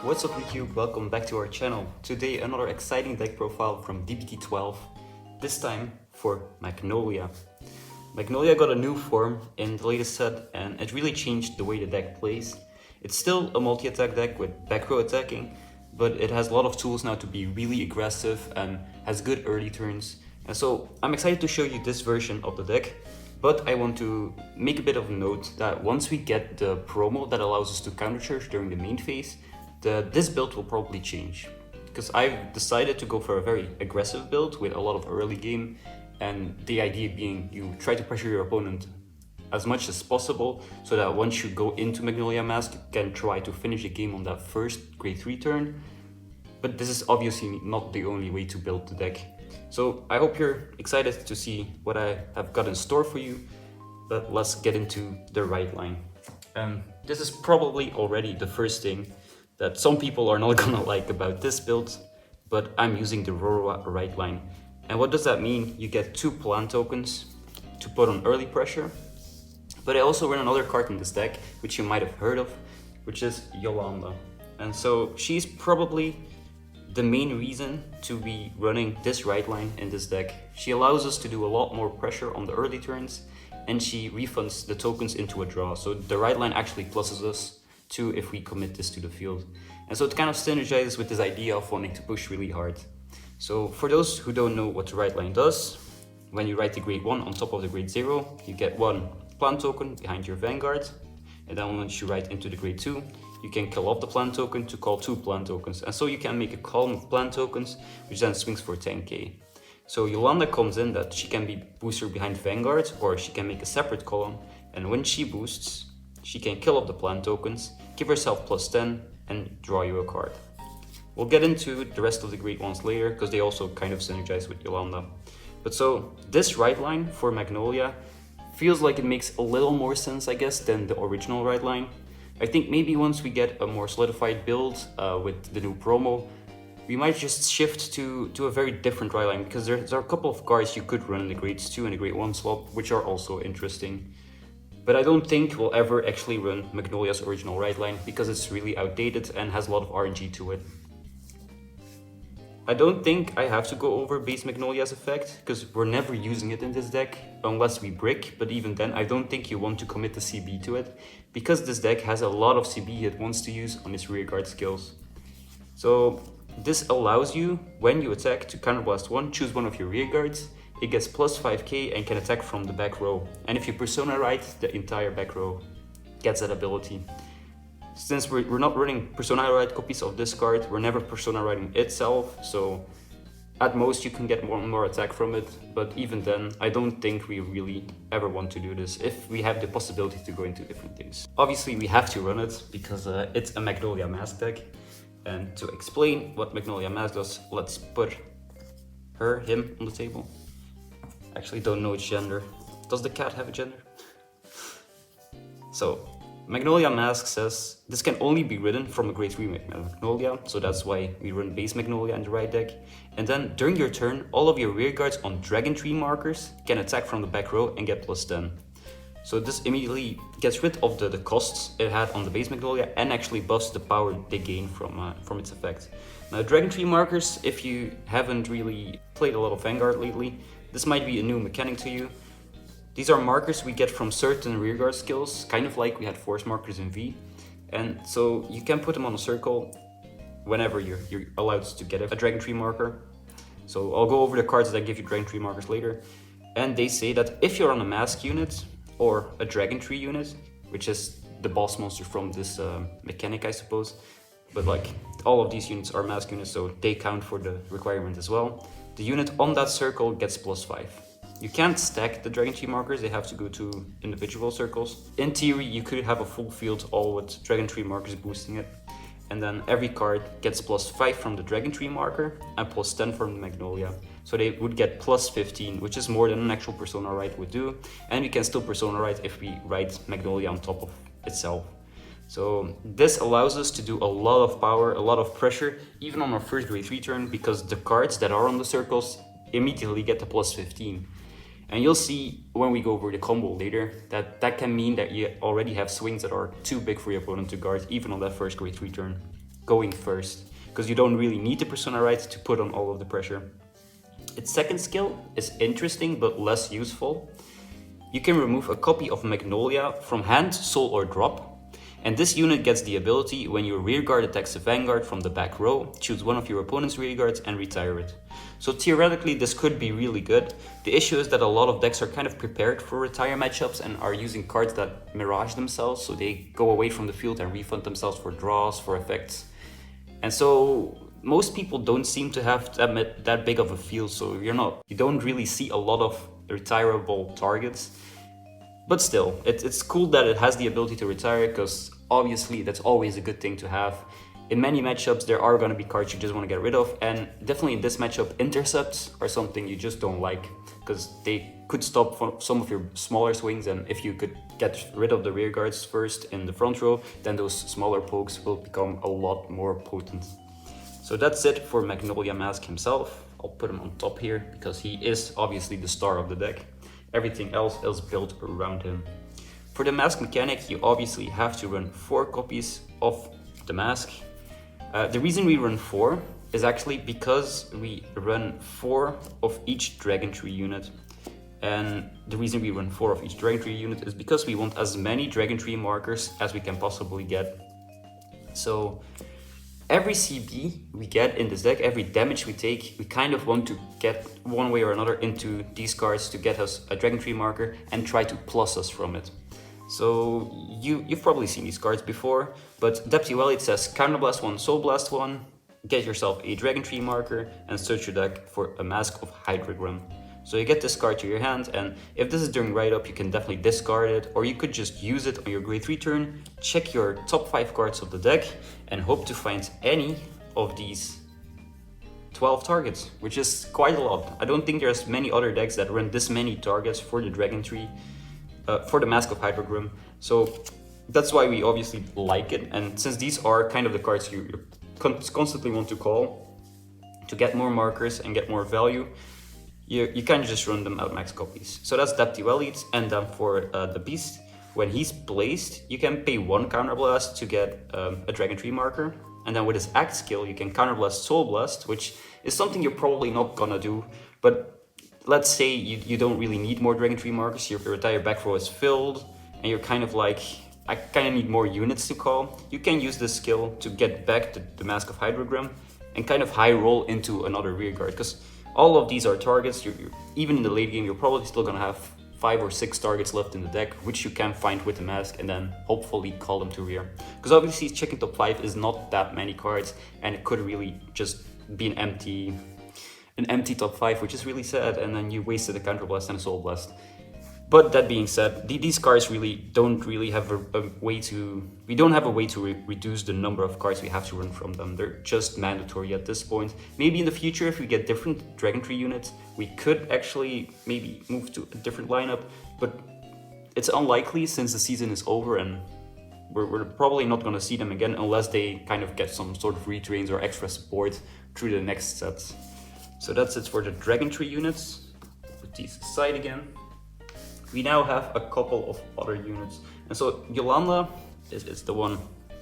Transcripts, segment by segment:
What's up YouTube, welcome back to our channel. Today another exciting deck profile from D-BT12, this time for Magnolia. Magnolia got a new form in the latest set and it really changed the way the deck plays. It's still a multi-attack deck with back row attacking, but it has a lot of tools now to be really aggressive and has good early turns. And so I'm excited to show you this version of the deck, but I want to make a bit of a note that once we get the promo that allows us to countercharge during the main phase, this build will probably change. Because I've decided to go for a very aggressive build with a lot of early game, and the idea being you try to pressure your opponent as much as possible so that once you go into Magnolia Masque, you can try to finish the game on that first grade 3 turn. But this is obviously not the only way to build the deck. So I hope you're excited to see what I have got in store for you, but let's get into the right line. This is probably already the first thing that some people are not gonna like about this build, but I'm using the Rora right line. And what does that mean? You get 2 plant tokens to put on early pressure, but I also run another card in this deck, which you might have heard of, which is Yolanda. And so she's probably the main reason to be running this right line in this deck. She allows us to do a lot more pressure on the early turns, and she refunds the tokens into a draw. So the right line actually pluses us 2 if we commit this to the field. And so it kind of synergizes with this idea of wanting to push really hard. So for those who don't know what the right line does, when you write the grade 1 on top of the grade 0, you get 1 plant token behind your vanguard. And then once you write into the grade 2, you can kill off the plant token to call 2 plant tokens. And so you can make a column of plant tokens, which then swings for 10k. So Yolanda comes in that she can be booster behind vanguard, or she can make a separate column. And when she boosts, she can kill off the plant tokens, give herself +10, and draw you a card. We'll get into the rest of the grade 1s later, because they also kind of synergize with Yolanda. But so, this right line for Magnolia feels like it makes a little more sense, I guess, than the original right line. I think maybe once we get a more solidified build with the new promo, we might just shift to a very different right line, because there are a couple of cards you could run in the grades 2 and the grade 1 slot, which are also interesting. But I don't think we'll ever actually run Magnolia's original right line because it's really outdated and has a lot of RNG to it. I don't think I have to go over base Magnolia's effect because we're never using it in this deck unless we brick, but even then I don't think you want to commit the CB to it because this deck has a lot of CB it wants to use on its rearguard skills. So this allows you, when you attack, to counterblast 1, choose one of your rearguards. It gets +5k and can attack from the back row. And if you persona write, the entire back row gets that ability. Since we're not running persona write copies of this card, we're never persona writing itself, so at most you can get more attack from it, but even then, I don't think we really ever want to do this if we have the possibility to go into different things. Obviously we have to run it because it's a Magnolia Masque deck, and to explain what Magnolia Masque does, let's put him on the table. Actually don't know its gender. Does the cat have a gender? So, Magnolia Masque says this can only be ridden from a grade 3 Magnolia, so that's why we run base Magnolia in the right deck. And then during your turn, all of your rearguards on Dragon Tree markers can attack from the back row and get +10. So this immediately gets rid of the costs it had on the base Magnolia and actually buffs the power they gain from its effect. Now Dragon Tree markers, if you haven't really played a lot of Vanguard lately, this might be a new mechanic to you. These are markers we get from certain rearguard skills, kind of like we had force markers in V. And so you can put them on a circle whenever you're allowed to get a Dragon Tree marker. So I'll go over the cards that give you Dragon Tree markers later. And they say that if you're on a Masque unit or a Dragon Tree unit, which is the boss monster from this mechanic, I suppose, but like all of these units are Masque units, so they count for the requirement as well. The unit on that circle gets +5. You can't stack the Dragon Tree markers, they have to go to individual circles. In theory, you could have a full field all with Dragon Tree markers boosting it. And then every card gets +5 from the Dragon Tree marker and +10 from the Magnolia. So they would get +15, which is more than an actual persona write would do. And we can still persona write if we write Magnolia on top of itself. So this allows us to do a lot of power, a lot of pressure, even on our first grade 3 turn, because the cards that are on the circles immediately get the +15. And you'll see when we go over the combo later that can mean that you already have swings that are too big for your opponent to guard, even on that first grade 3 turn. going first, because you don't really need the persona right to put on all of the pressure. Its second skill is interesting but less useful. You can remove a copy of Magnolia from hand, soul, or drop. And this unit gets the ability when your rearguard attacks a vanguard from the back row, choose one of your opponent's rearguards and retire it. So theoretically this could be really good. The issue is that a lot of decks are kind of prepared for retire matchups and are using cards that mirage themselves, so they go away from the field and refund themselves for draws, for effects. And so most people don't seem to have that big of a field, so you don't really see a lot of retirable targets. But still, it's cool that it has the ability to retire, because obviously that's always a good thing to have. In many matchups there are going to be cards you just want to get rid of, and definitely in this matchup intercepts are something you just don't like, because they could stop some of your smaller swings, and if you could get rid of the rear guards first in the front row, then those smaller pokes will become a lot more potent. So that's it for Magnolia Masque himself. I'll put him on top here because he is obviously the star of the deck. Everything else is built around him. For the mask mechanic, you obviously have to run 4 copies of the mask. The reason we run 4 is actually because we run 4 of each Dragon Tree unit. And the reason we run 4 of each Dragon Tree unit is because we want as many Dragon Tree markers as we can possibly get. So every CB we get in this deck, every damage we take, we kind of want to get one way or another into these cards to get us a Dragon Tree marker and try to plus us from it. So you've probably seen these cards before, but D-BT12 says Counterblast 1, Soul Blast 1, get yourself a Dragon Tree marker and search your deck for a Mask of Hydrogram. So you get this card to your hand, and if this is during write-up, you can definitely discard it, or you could just use it on your grade 3 turn, check your top 5 cards of the deck, and hope to find any of these 12 targets, which is quite a lot. I don't think there's many other decks that run this many targets for the Dragon Tree, for the Mask of Hydrogram. So that's why we obviously like it, and since these are kind of the cards you constantly want to call to get more markers and get more value, you can just run them at max copies. So that's D-BT12, and then for the Beast, when he's placed, you can pay 1 Counterblast to get a Dragon Tree marker, and then with his Act skill, you can Counterblast Soul Blast, which is something you're probably not gonna do, but let's say you don't really need more Dragon Tree markers, your entire back row is filled, and you're kind of like, I kind of need more units to call. You can use this skill to get back the Mask of Hydrogram and kind of high roll into another rearguard, because all of these are targets. Even in the late game, you're probably still gonna have 5 or 6 targets left in the deck, which you can find with the mask and then hopefully call them to rear. Because obviously checking top 5 is not that many cards, and it could really just be an empty top 5, which is really sad, and then you wasted a Counterblast and a Soul Blast. But that being said, these cards really don't really have a way to... We don't have a way to reduce the number of cards we have to run from them. They're just mandatory at this point. Maybe in the future, if we get different Dragon Tree units, we could actually maybe move to a different lineup. But it's unlikely since the season is over, and we're probably not going to see them again unless they kind of get some sort of retrains or extra support through the next sets. So that's it for the Dragon Tree units. Put these aside again. We now have a couple of other units. And so Yolanda is the one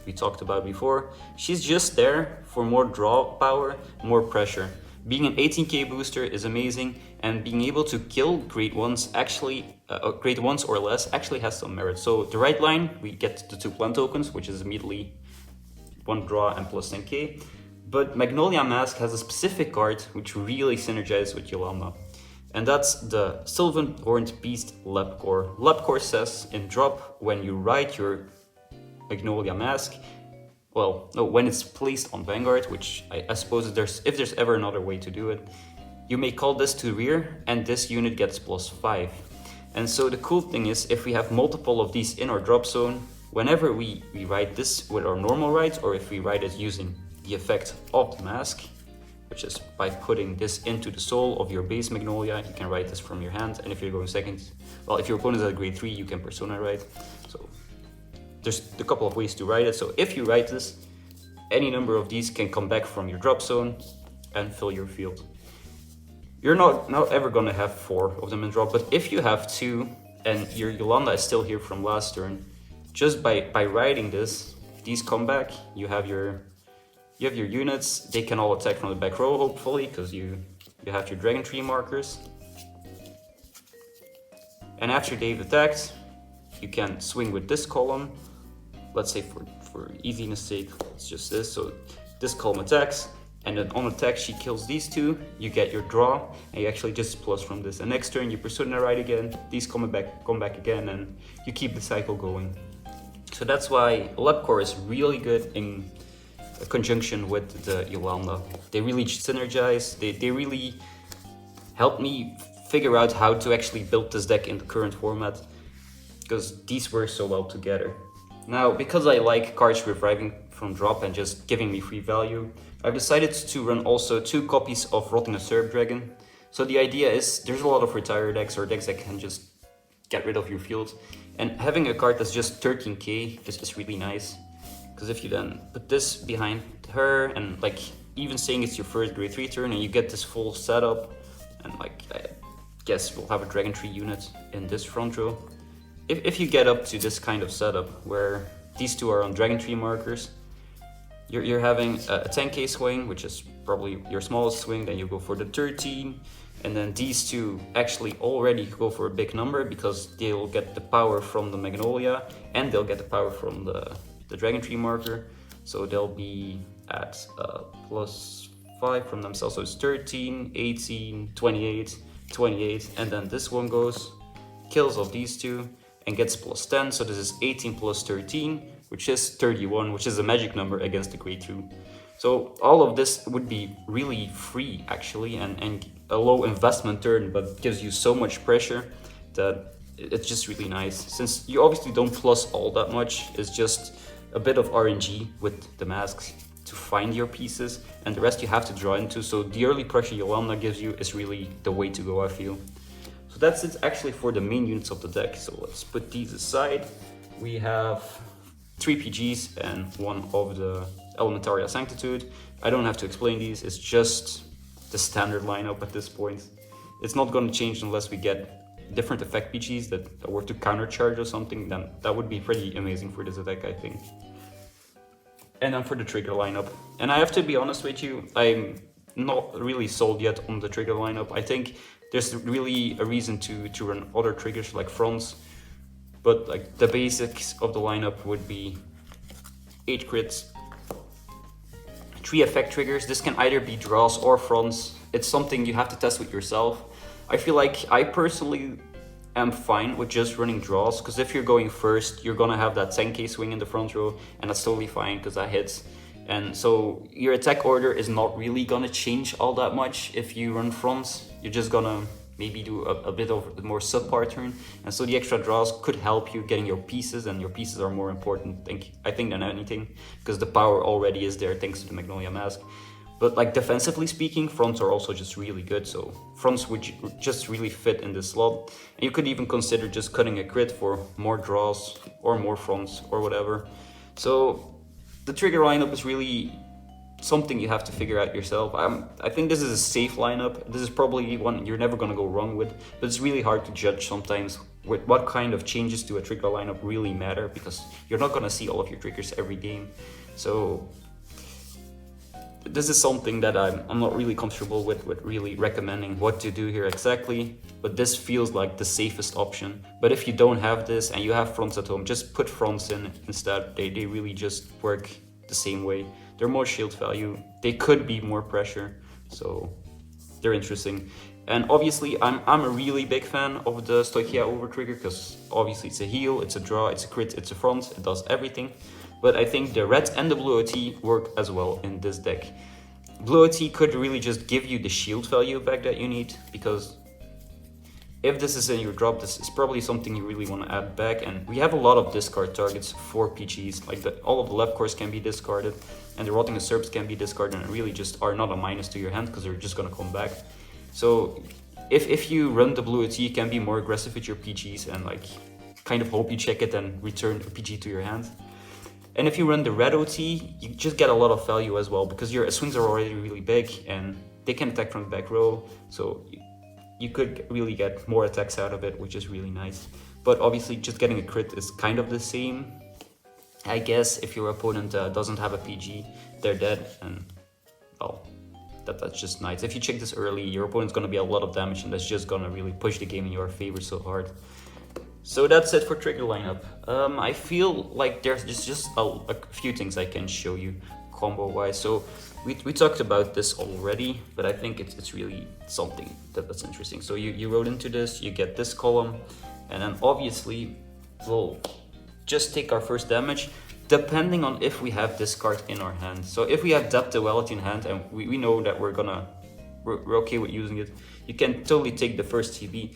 we talked about before. She's just there for more draw power, more pressure. Being an 18k booster is amazing, and being able to kill grade 1s actually, grade 1s or less actually has some merit. So the right line, we get the 2 plant tokens, which is immediately 1 draw and plus 10k. But Magnolia Masque has a specific card which really synergizes with Yolanda. And that's the Sylvan Horned Beast Labcore. Labcore says in drop, when you write your Magnolia Masque, well, no, when it's placed on Vanguard, which I suppose if there's ever another way to do it, you may call this to rear, and this unit gets +5. And so the cool thing is, if we have multiple of these in our drop zone, whenever we write this with our normal write, or if we write it using the effect of the mask, which is by putting this into the soul of your base Magnolia, you can write this from your hand. And if you're going second, well, if your opponent is at grade 3, you can persona write. So there's a couple of ways to write it. So if you write this, any number of these can come back from your drop zone and fill your field. You're not ever gonna have 4 of them in drop, but if you have 2 and your Yolanda is still here from last turn, just by writing this, these come back, you have your You have your units, they can all attack from the back row, hopefully, because you have your dragon tree markers. And after they've attacked, you can swing with this column. Let's say for easiness sake, it's just this. So this column attacks, and then on attack she kills these two, you get your draw, and you actually just plus from this. And next turn you pursue on the right again, these come back again, and you keep the cycle going. So that's why Lepcore is really good in conjunction with the Yolanda. They really synergize, they really help me figure out how to actually build this deck in the current format, because these work so well together. Now, because I like cards reviving from drop and just giving me free value, I've decided to run also 2 copies of Rotting the Serb Dragon. So the idea is, there's a lot of retire decks or decks that can just get rid of your field, and having a card that's just 13k is really nice. Because if you then put this behind her, and like even saying it's your first grade 3 turn, and you get this full setup, and like I guess we'll have a dragon tree unit in this front row. If you get up to this kind of setup where these two are on dragon tree markers, you're having a 10k swing, which is probably your smallest swing, then you go for the 13, and then these two actually already go for a big number because they'll get the power from the Magnolia and they'll get the power from the dragon tree marker. So they'll be at +5 from themselves, so it's 13, 18, 28, 28, and then this one goes, kills of these two, and gets +10, so this is 18 plus 13, which is 31, which is a magic number against the grade 2. So all of this would be really free actually, and a low investment turn, but gives you so much pressure that it's just really nice. Since you obviously don't plus all that much, it's just a bit of RNG with the masks to find your pieces, and the rest you have to draw into, so the early pressure Yolanda gives you is really the way to go, I feel. So that's it actually for the main units of the deck, so let's put these aside. We have 3 PGs and 1 of the Elementaria Sanctitude. I don't have to explain these, it's just the standard lineup at this point. It's not going to change unless we get different effect PGs that were to countercharge or something, then that would be pretty amazing for this deck, I think. And then for the trigger lineup. And I have to be honest with you, I'm not really sold yet on the trigger lineup. I think there's really a reason to run other triggers like fronts, but like the basics of the lineup would be 8 crits, 3 effect triggers. This can either be draws or fronts. It's something you have to test with yourself. I feel like I personally am fine with just running draws, because if you're going first, you're gonna have that 10k swing in the front row, and that's totally fine because that hits. And so your attack order is not really gonna change all that much if you run fronts. You're just gonna maybe do a bit of a more subpar turn, and so the extra draws could help you getting your pieces, and your pieces are more important, I think, than anything, because the power already is there thanks to the Magnolia Masque. But like defensively speaking, fronts are also just really good, so fronts would just really fit in this slot. And you could even consider just cutting a crit for more draws or more fronts or whatever. So the trigger lineup is really something you have to figure out yourself. I think this is a safe lineup. This is probably one you're never going to go wrong with, but it's really hard to judge sometimes with what kind of changes to a trigger lineup really matter, because you're not going to see all of your triggers every game. So this is something that I'm not really comfortable with really recommending what to do here exactly, but this feels like the safest option. But if you don't have this and you have fronts at home, just put fronts in instead. They really just work the same way. They're more shield value, they could be more pressure, so they're interesting. And obviously I'm a really big fan of the Stoichia Overtrigger, because obviously it's a heal, it's a draw, it's a crit, it's a front, it does everything. But I think the red and the blue OT work as well in this deck. Blue OT could really just give you the shield value back that you need, because if this is in your drop, this is probably something you really want to add back. And we have a lot of discard targets for PGs, like all of the left cores can be discarded, and the Rotting the Serbs can be discarded, and really just are not a minus to your hand because they're just going to come back. So if you run the blue OT, you can be more aggressive with your PGs and like kind of hope you check it and return a PG to your hand. And if you run the red OT, you just get a lot of value as well, because your swings are already really big and they can attack from the back row, so you could really get more attacks out of it, which is really nice. But obviously just getting a crit is kind of the same. I guess if your opponent doesn't have a PG, they're dead, and well, that's just nice. If you check this early, your opponent's gonna be a lot of damage, and that's just gonna really push the game in your favor so hard. So that's it for trigger lineup. I feel like there's just a few things I can show you combo wise. So we talked about this already, but I think it's really something that's interesting. So you wrote into this, you get this column, and then obviously we'll just take our first damage depending on if we have this card in our hand. So if we have Depth Duality in hand and we know that we're okay with using it, you can totally take the first TB.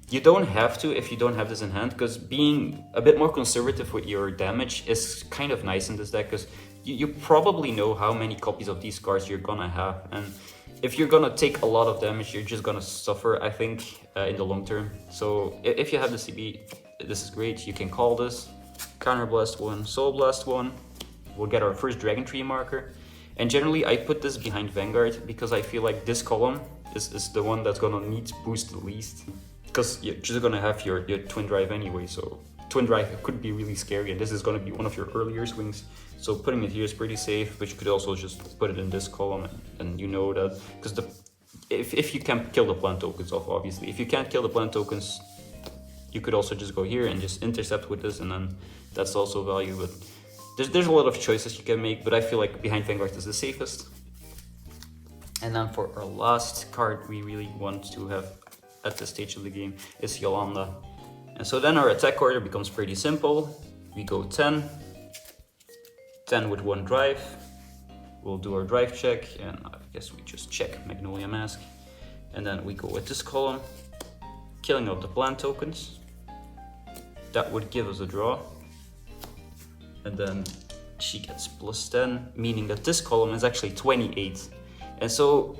You don't have to if you don't have this in hand, because being a bit more conservative with your damage is kind of nice in this deck, because you probably know how many copies of these cards you're gonna have, and if you're gonna take a lot of damage, you're just gonna suffer, I think, in the long term. So if you have the CB, this is great. You can call this, Counterblast 1, Soul Blast 1, we'll get our first Dragon Tree marker, and generally I put this behind Vanguard because I feel like this column is the one that's gonna need boost the least. Because you're just gonna have your Twin Drive anyway, so Twin Drive could be really scary, and this is gonna be one of your earlier swings. So putting it here is pretty safe, but you could also just put it in this column, and you know that, because if you can kill the plant tokens off, obviously. If you can't kill the plant tokens, you could also just go here and just intercept with this, and then that's also value. But there's a lot of choices you can make, but I feel like behind Vanguard is the safest. And then for our last card we really want to have at this stage of the game is Yolanda. And so then our attack order becomes pretty simple. We go 10 with 1 drive. We'll do our drive check, and I guess we just check Magnolia Masque. And then we go with this column, killing off the plant tokens. That would give us a draw. And then she gets +10, meaning that this column is actually 28. And so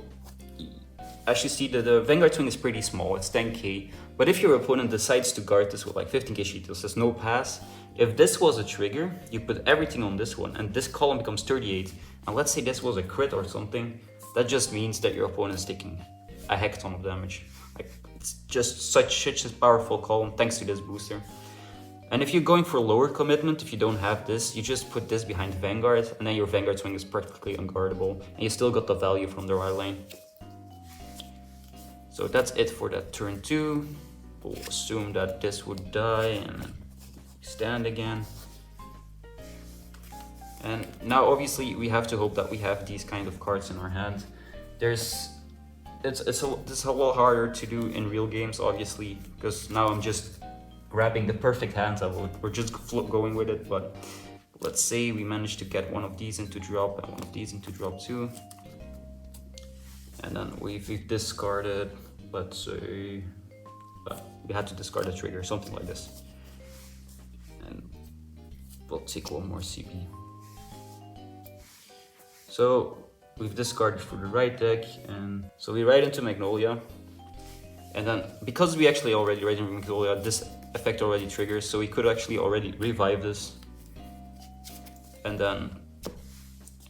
as you see, the Vanguard swing is pretty small, it's 10k, but if your opponent decides to guard this with like 15k sheet deals, there's no pass. If this was a trigger, you put everything on this one, and this column becomes 38, and let's say this was a crit or something, that just means that your opponent is taking a heck ton of damage. Like, it's just such a powerful column thanks to this booster. And if you're going for lower commitment, if you don't have this, you just put this behind Vanguard, and then your Vanguard swing is practically unguardable, and you still got the value from the right lane. So that's it for that turn 2. We'll assume that this would die and then stand again. And now obviously we have to hope that we have these kind of cards in our hand. It's a lot harder to do in real games, obviously, because now I'm just grabbing the perfect hand. We're just going with it, but let's say we manage to get one of these into drop and one of these into drop too. And then we've discarded, let's say, we had to discard a trigger, something like this. And we'll take one more CP. So we've discarded for the right deck, and so we write into Magnolia. And then because we actually already write into Magnolia, this effect already triggers, so we could actually already revive this. And then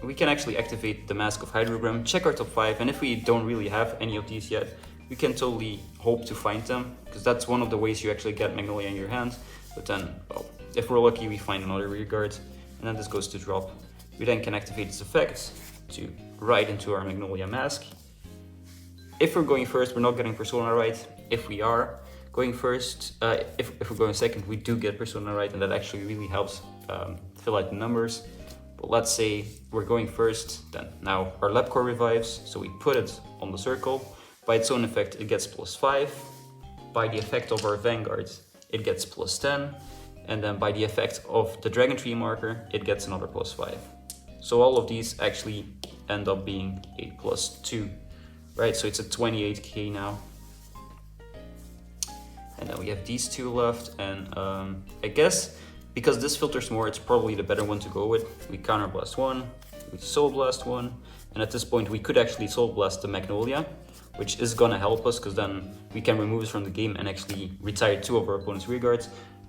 we can actually activate the Mask of Hydrogram, check our top 5, and if we don't really have any of these yet, we can totally hope to find them, because that's one of the ways you actually get Magnolia in your hand. But then, well, if we're lucky, we find another rearguard, and then this goes to drop. We then can activate this effect to write into our Magnolia Masque. If we're going first, we're not getting Persona right. If we are going first, if we're going second, we do get Persona right, and that actually really helps fill out the numbers. But let's say we're going first, then now our lab core revives, so we put it on the circle. By its own effect, it gets +5. By the effect of our Vanguard, it gets +10. And then by the effect of the Dragon Tree marker, it gets another +5. So all of these actually end up being a +2, right? So it's a 28k now. And then we have these two left, and I guess because this filters more, it's probably the better one to go with. We Counterblast 1, we Soul Blast 1, and at this point we could actually Soul Blast the Magnolia, which is gonna help us, because then we can remove it from the game and actually retire 2 of our opponent's rearguards.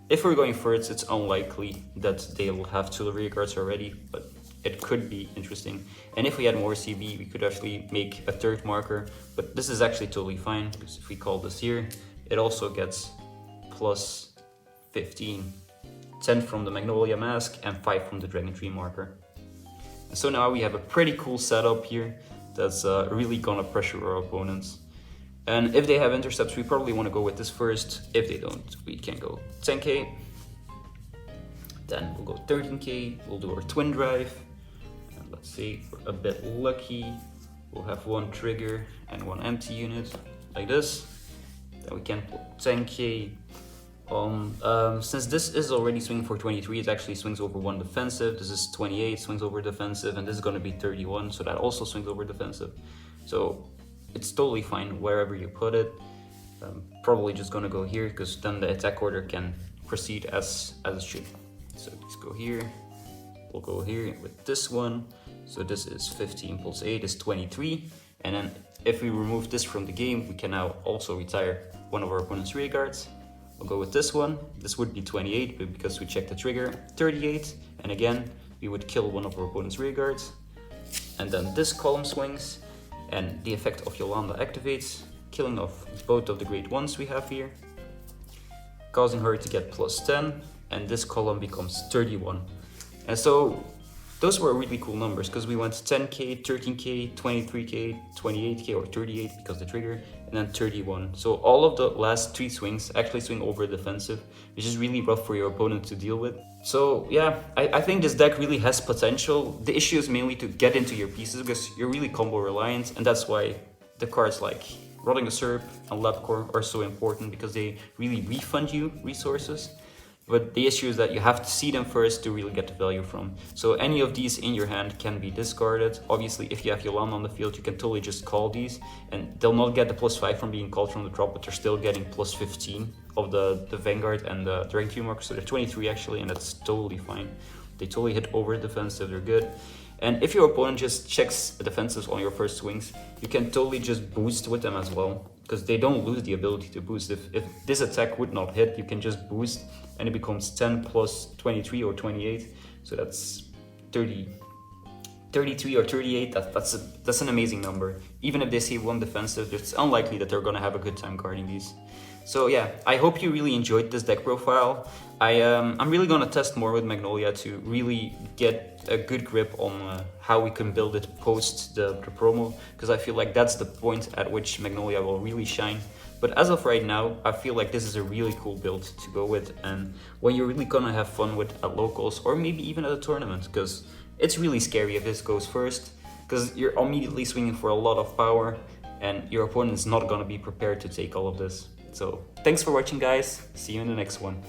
If we're going first, it's unlikely that they will have 2 rearguards already, but it could be interesting. And if we had more CB, we could actually make a 3rd marker, but this is actually totally fine, because if we call this here, it also gets +15. 10 from the Magnolia Masque, and 5 from the Dragon Tree marker. And so now we have a pretty cool setup here that's really gonna pressure our opponents. And if they have intercepts, we probably want to go with this first. If they don't, we can go 10k. Then we'll go 13k, we'll do our twin drive. And let's say we're a bit lucky, we'll have one trigger and one empty unit, like this. Then we can put 10k on, since this is already swinging for 23, it actually swings over one defensive. This is 28, swings over defensive, and this is gonna be 31, so that also swings over defensive. So it's totally fine wherever you put it. Probably just gonna go here, because then the attack order can proceed as it should. So let's go here, we'll go here with this one. So this is 15 plus 8 is 23. And then if we remove this from the game, we can now also retire one of our opponent's rearguards. We'll go with this one. This would be 28, but because we checked the trigger, 38. And again, we would kill one of our opponent's rearguards. And then this column swings, and the effect of Yolanda activates, killing off both of the great ones we have here, causing her to get plus 10, and this column becomes 31. And so those were really cool numbers, because we went 10k, 13k, 23k, 28k, or 38 because the trigger, and then 31. So all of the last 3 swings actually swing over defensive, which is really rough for your opponent to deal with. So yeah, I think this deck really has potential. The issue is mainly to get into your pieces, because you're really combo reliant, and that's why the cards like Rotting Usurp and Labcore are so important, because they really refund you resources. But the issue is that you have to see them first to really get the value from. So any of these in your hand can be discarded. Obviously, if you have Yolanda on the field, you can totally just call these, and they'll not get the plus 5 from being called from the drop, but they're still getting plus 15 of the Vanguard and the Dragon Tree marker. So they're 23 actually, and that's totally fine. They totally hit over defensive, they're good. And if your opponent just checks defensives on your first swings, you can totally just boost with them as well, because they don't lose the ability to boost. If this attack would not hit, you can just boost, and it becomes 10 plus 23 or 28. So that's 33 or 38. That's an amazing number. Even if they see one defensive, it's unlikely that they're gonna have a good time guarding these. So yeah, I hope you really enjoyed this deck profile. I'm really gonna test more with Magnolia to really get a good grip on how we can build it post the promo, because I feel like that's the point at which Magnolia will really shine. But as of right now, I feel like this is a really cool build to go with, and what you're really gonna have fun with at locals, or maybe even at a tournament, because it's really scary if this goes first, because you're immediately swinging for a lot of power, and your opponent is not gonna be prepared to take all of this. So thanks for watching, guys. See you in the next one.